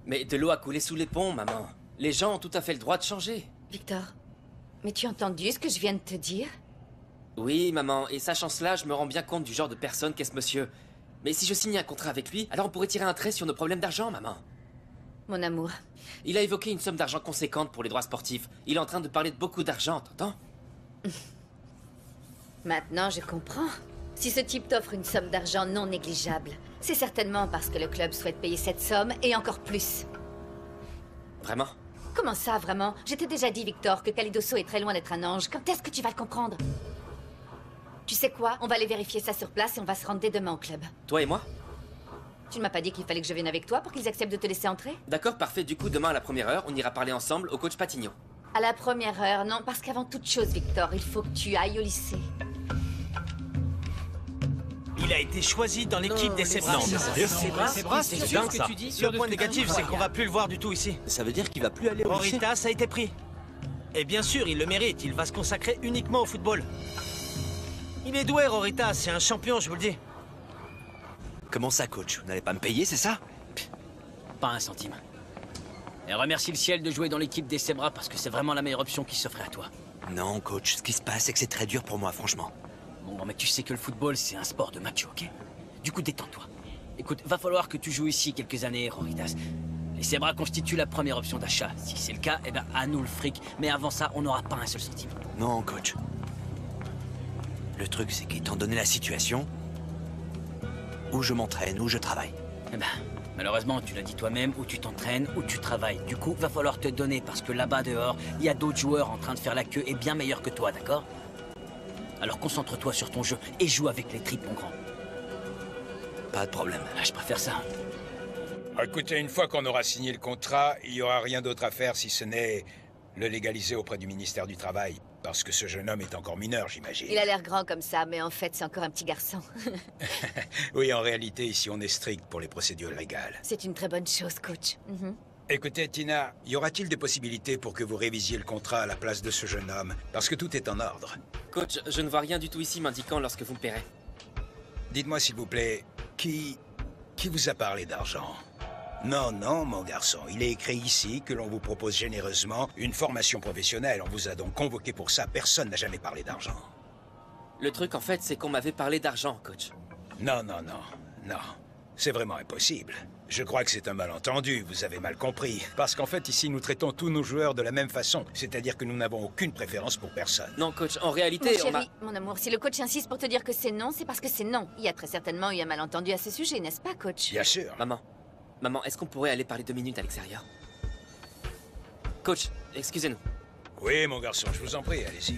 Mais de l'eau a coulé sous les ponts, maman. Les gens ont tout à fait le droit de changer. Victor, mais tu as entendu ce que je viens de te dire? Oui, maman, et sachant cela, je me rends bien compte du genre de personne qu'est ce monsieur. Mais si je signais un contrat avec lui, alors on pourrait tirer un trait sur nos problèmes d'argent, maman. Mon amour. Il a évoqué une somme d'argent conséquente pour les droits sportifs. Il est en train de parler de beaucoup d'argent, t'entends? Maintenant, je comprends. Si ce type t'offre une somme d'argent non négligeable, c'est certainement parce que le club souhaite payer cette somme et encore plus. Vraiment? Comment ça, vraiment? Je t'ai déjà dit, Victor, que Kalidoso est très loin d'être un ange. Quand est-ce que tu vas le comprendre? Tu sais quoi? On va aller vérifier ça sur place et on va se rendre dès demain au club. Toi et moi? Tu ne m'as pas dit qu'il fallait que je vienne avec toi pour qu'ils acceptent de te laisser entrer? D'accord, parfait. Du coup, demain à la première heure, on ira parler ensemble au coach Patigno. À la première heure, non, parce qu'avant toute chose, Victor, il faut que tu ailles au lycée. Il a été choisi dans l'équipe des Sebras. Non, mais sérieux? C'est dingue ça. Le point négatif, c'est qu'on va plus le voir du tout ici. Ça veut dire qu'il va plus aller au lycée? Oritas a été pris. Et bien sûr, il le mérite. Il va se consacrer uniquement au football. Il est doué, Oritas. C'est un champion, je vous le dis. Comment ça, coach? Vous n'allez pas me payer, c'est ça? Pas un centime. Et remercie le ciel de jouer dans l'équipe des Sebras parce que c'est vraiment la meilleure option qui s'offrait à toi. Non, coach. Ce qui se passe, c'est que c'est très dur pour moi, franchement. Bon, mais tu sais que le football, c'est un sport de macho, ok? Du coup, détends-toi. Écoute, va falloir que tu joues ici quelques années, Roritas. Les Sebras constituent la première option d'achat. Si c'est le cas, eh ben, à nous le fric. Mais avant ça, on n'aura pas un seul centime. Non, coach. Le truc, c'est qu'étant donné la situation, où je m'entraîne, où je travaille. Eh ben, malheureusement, tu l'as dit toi-même, où tu t'entraînes, où tu travailles. Du coup, va falloir te donner, parce que là-bas dehors, il y a d'autres joueurs en train de faire la queue et bien meilleurs que toi, d'accord? Alors concentre-toi sur ton jeu et joue avec les tripes, mon grand. Pas de problème. Ah, je préfère ça. Écoutez, une fois qu'on aura signé le contrat, il n'y aura rien d'autre à faire si ce n'est le légaliser auprès du ministère du Travail. Parce que ce jeune homme est encore mineur, j'imagine. Il a l'air grand comme ça, mais en fait, c'est encore un petit garçon. Oui, en réalité, ici, on est strict pour les procédures légales. C'est une très bonne chose, coach. Écoutez, Tina, y aura-t-il des possibilités pour que vous révisiez le contrat à la place de ce jeune homme? Parce que tout est en ordre. Coach, je ne vois rien du tout ici m'indiquant lorsque vous me paierez. Dites-moi, s'il vous plaît, qui vous a parlé d'argent? Non, non, mon garçon. Il est écrit ici que l'on vous propose généreusement une formation professionnelle. On vous a donc convoqué pour ça. Personne n'a jamais parlé d'argent. Le truc, en fait, c'est qu'on m'avait parlé d'argent, coach. Non, non, non, non. C'est vraiment impossible. Je crois que c'est un malentendu, vous avez mal compris. Parce qu'en fait, ici, nous traitons tous nos joueurs de la même façon. C'est-à-dire que nous n'avons aucune préférence pour personne. Non, coach, en réalité, Mon chéri, mon amour, si le coach insiste pour te dire que c'est non, c'est parce que c'est non. Il y a très certainement eu un malentendu à ce sujet, n'est-ce pas, coach? Bien sûr. Maman, est-ce qu'on pourrait aller parler 2 minutes à l'extérieur? Coach, excusez-nous. Oui, mon garçon, je vous en prie, allez-y.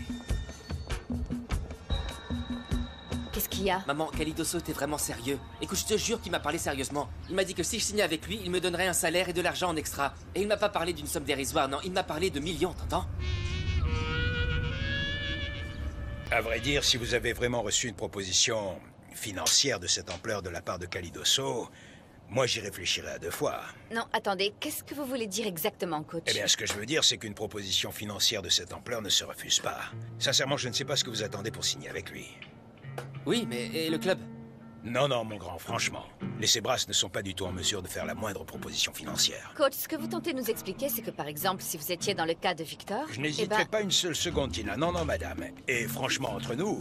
Qu'est-ce qu'il y a? Maman, Kalidoso était vraiment sérieux. Écoute, je te jure qu'il m'a parlé sérieusement. Il m'a dit que si je signais avec lui, il me donnerait un salaire et de l'argent en extra. Et il m'a pas parlé d'une somme dérisoire, non, il m'a parlé de millions, t'entends? À vrai dire, si vous avez vraiment reçu une proposition financière de cette ampleur de la part de Kalidoso, moi j'y réfléchirai à 2 fois. Non, attendez, qu'est-ce que vous voulez dire exactement, coach? Eh bien, ce que je veux dire, c'est qu'une proposition financière de cette ampleur ne se refuse pas. Sincèrement, je ne sais pas ce que vous attendez pour signer avec lui. Oui, mais et le club? Non, non, mon grand, franchement. Les Sebras ne sont pas du tout en mesure de faire la moindre proposition financière. Coach, ce que vous tentez de nous expliquer, c'est que par exemple, si vous étiez dans le cas de Victor... Je n'hésiterai pas une seule seconde, Tina. Non, non, madame. Et franchement, entre nous,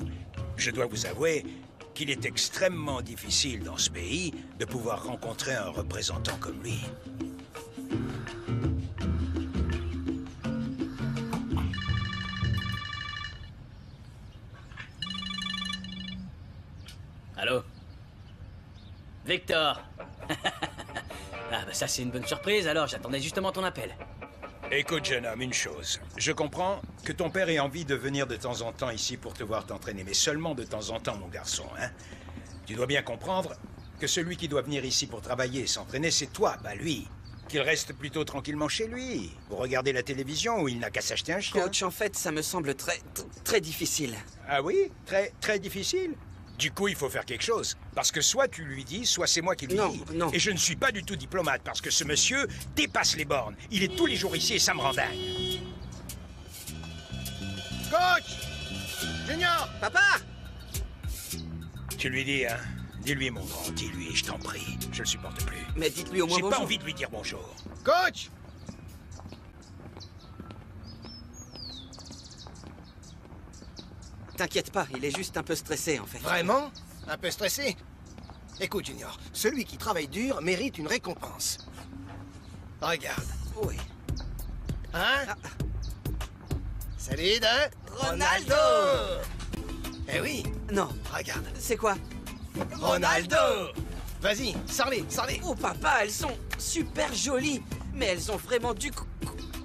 je dois vous avouer qu'il est extrêmement difficile dans ce pays de pouvoir rencontrer un représentant comme lui. Allô? Victor. Ah bah ça c'est une bonne surprise, alors j'attendais justement ton appel. Écoute, jeune homme, une chose. Je comprends que ton père ait envie de venir de temps en temps ici pour te voir t'entraîner, mais seulement de temps en temps, mon garçon, hein? Tu dois bien comprendre que celui qui doit venir ici pour travailler et s'entraîner, c'est toi, pas lui. Qu'il reste plutôt tranquillement chez lui, pour regarder la télévision où il n'a qu'à s'acheter un chien. Coach, en fait, ça me semble très difficile. Ah oui? Très difficile? Du coup, il faut faire quelque chose. Parce que soit tu lui dis, soit c'est moi qui lui dis. Non. Et je ne suis pas du tout diplomate, parce que ce monsieur dépasse les bornes. Il est tous les jours ici et ça me rend dingue. Coach! Junior! Papa! Tu lui dis, hein? Dis-lui, mon grand, dis-lui, je t'en prie. Je le supporte plus. Mais dites-lui au moins J'ai pas bonjour. envie de lui dire bonjour. Coach! T'inquiète pas, il est juste un peu stressé en fait. Vraiment? Un peu stressé? Écoute, Junior, celui qui travaille dur mérite une récompense. Regarde. Oui. Hein? Salut de... Ronaldo! Eh oui, Non, regarde. c'est quoi? Ronaldo! Vas-y, sors-les, sors-les. Oh papa, elles sont super jolies. Mais elles ont vraiment dû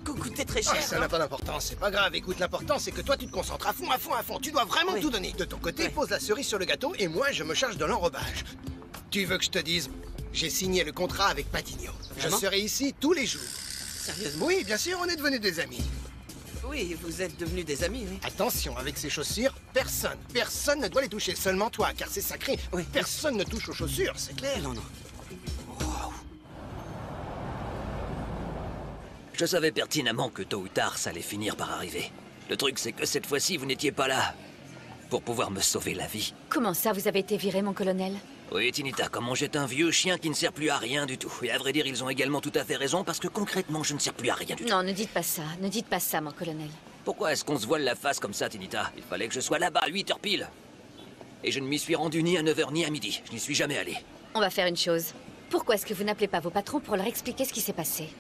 coûter très cher. Ah, ça hein. n'a pas d'importance, c'est pas grave. Écoute, l'important, c'est que toi, tu te concentres à fond, à fond, à fond. Tu dois vraiment Oui. tout donner. De ton côté, Ouais. pose la cerise sur le gâteau et moi, je me charge de l'enrobage. Tu veux que je te dise? J'ai signé le contrat avec Patigno. Je Vraiment? serai ici tous les jours. Sérieusement? Oui, bien sûr, on est devenus des amis. Oui, vous êtes devenus des amis, oui. Attention, avec ces chaussures, personne ne doit les toucher, seulement toi, car c'est sacré. Oui. Personne ne touche aux chaussures, c'est clair. Non, non. Je savais pertinemment que tôt ou tard, ça allait finir par arriver. Le truc, c'est que cette fois-ci, vous n'étiez pas là pour pouvoir me sauver la vie. Comment ça, vous avez été viré, mon colonel? Oui, Tinita, comme on jette un vieux chien qui ne sert plus à rien du tout. Et à vrai dire, ils ont également tout à fait raison, parce que concrètement, je ne sers plus à rien du tout. Non, ne dites pas ça. Ne dites pas ça, mon colonel. Pourquoi est-ce qu'on se voile la face comme ça, Tinita? Il fallait que je sois là-bas à 8h pile. Et je ne m'y suis rendu ni à 9h ni à midi. Je n'y suis jamais allé. On va faire une chose. Pourquoi est-ce que vous n'appelez pas vos patrons pour leur expliquer ce qui s'est passé?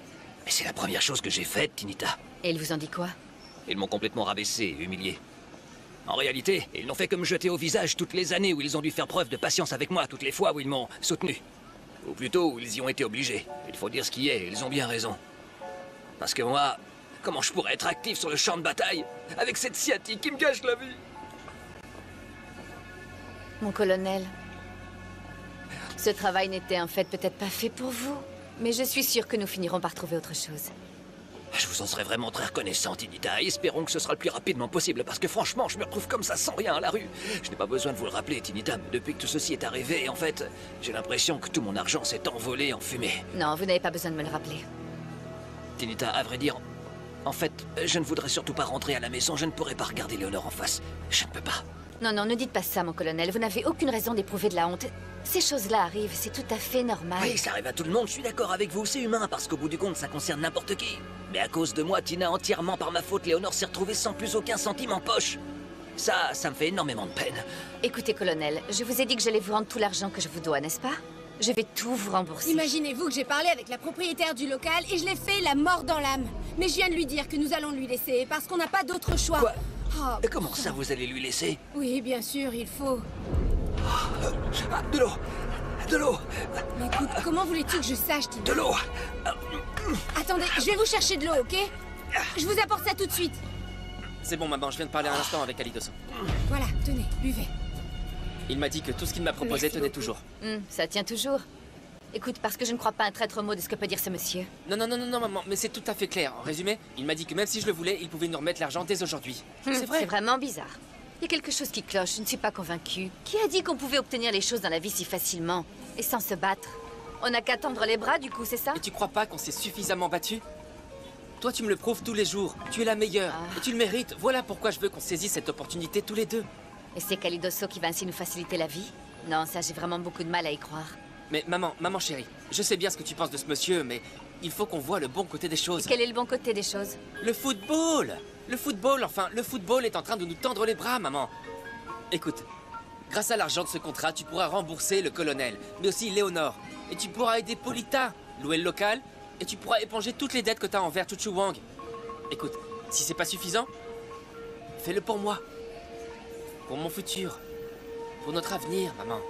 Mais c'est la première chose que j'ai faite, Tinita. Et ils vous ont dit quoi? Ils m'ont complètement rabaissé et humilié. En réalité, ils n'ont fait que me jeter au visage toutes les années où ils ont dû faire preuve de patience avec moi, toutes les fois où ils m'ont soutenu. Ou plutôt où ils y ont été obligés. Il faut dire ce qui est, ils ont bien raison. Parce que moi, comment je pourrais être actif sur le champ de bataille avec cette sciatique qui me gâche la vie? Mon colonel, ce travail n'était en fait peut-être pas fait pour vous. Mais je suis sûre que nous finirons par trouver autre chose. Je vous en serais vraiment très reconnaissant, Tinita. Espérons que ce sera le plus rapidement possible, parce que franchement, je me retrouve comme ça sans rien à la rue. Je n'ai pas besoin de vous le rappeler, Tinita, mais depuis que tout ceci est arrivé, en fait, j'ai l'impression que tout mon argent s'est envolé en fumée. Non, vous n'avez pas besoin de me le rappeler. Tinita, à vrai dire, en fait, je ne voudrais surtout pas rentrer à la maison. Je ne pourrais pas regarder Léonore en face. Je ne peux pas. Non, non, ne dites pas ça, mon colonel. Vous n'avez aucune raison d'éprouver de la honte. Ces choses-là arrivent, c'est tout à fait normal. Oui, ça arrive à tout le monde, je suis d'accord avec vous, c'est humain, parce qu'au bout du compte, ça concerne n'importe qui. Mais à cause de moi, Tina, entièrement par ma faute, Léonore s'est retrouvée sans plus aucun centime en poche. Ça me fait énormément de peine. Écoutez, colonel, je vous ai dit que j'allais vous rendre tout l'argent que je vous dois, n'est-ce pas? Je vais tout vous rembourser. Imaginez-vous que j'ai parlé avec la propriétaire du local et je l'ai fait la mort dans l'âme. Mais je viens de lui dire que nous allons lui laisser parce qu'on n'a pas d'autre choix. Quoi? Oh, Et comment ça, vous allez lui laisser? oui, bien sûr, il faut. Ah, de l'eau! De l'eau! Mais écoute, comment voulais-tu que je sache, Tina? De l'eau! Attendez, je vais vous chercher de l'eau, ok? Je vous apporte ça tout de suite. C'est bon, maman, je viens de parler un instant avec Calidoso. Voilà, tenez, buvez. Il m'a dit que tout ce qu'il m'a proposé Merci tenait beaucoup. toujours. Ça tient toujours. Écoute, parce que je ne crois pas un traître mot de ce que peut dire ce monsieur. Non, maman, mais c'est tout à fait clair. En résumé, il m'a dit que même si je le voulais, il pouvait nous remettre l'argent dès aujourd'hui. C'est vrai. C'est vraiment bizarre. Il y a quelque chose qui cloche, je ne suis pas convaincue. Qui a dit qu'on pouvait obtenir les choses dans la vie si facilement et sans se battre? On n'a qu'à tendre les bras, du coup, c'est ça? Et tu crois pas qu'on s'est suffisamment battu? Toi, tu me le prouves tous les jours. Tu es la meilleure. Et tu le mérites. Voilà pourquoi je veux qu'on saisisse cette opportunité tous les deux. Et c'est Calidoso qui va ainsi nous faciliter la vie? Non, ça, j'ai vraiment beaucoup de mal à y croire. Mais maman chérie, je sais bien ce que tu penses de ce monsieur, mais il faut qu'on voit le bon côté des choses. Quel est le bon côté des choses? Le football! Le football, enfin, le football est en train de nous tendre les bras, maman. Écoute, grâce à l'argent de ce contrat, tu pourras rembourser le colonel, mais aussi Léonore. Et tu pourras aider Polita, louer le local, et tu pourras éponger toutes les dettes que tu as envers Chuchu Wang. Écoute, si c'est pas suffisant, fais-le pour moi. Pour mon futur. Pour notre avenir, maman.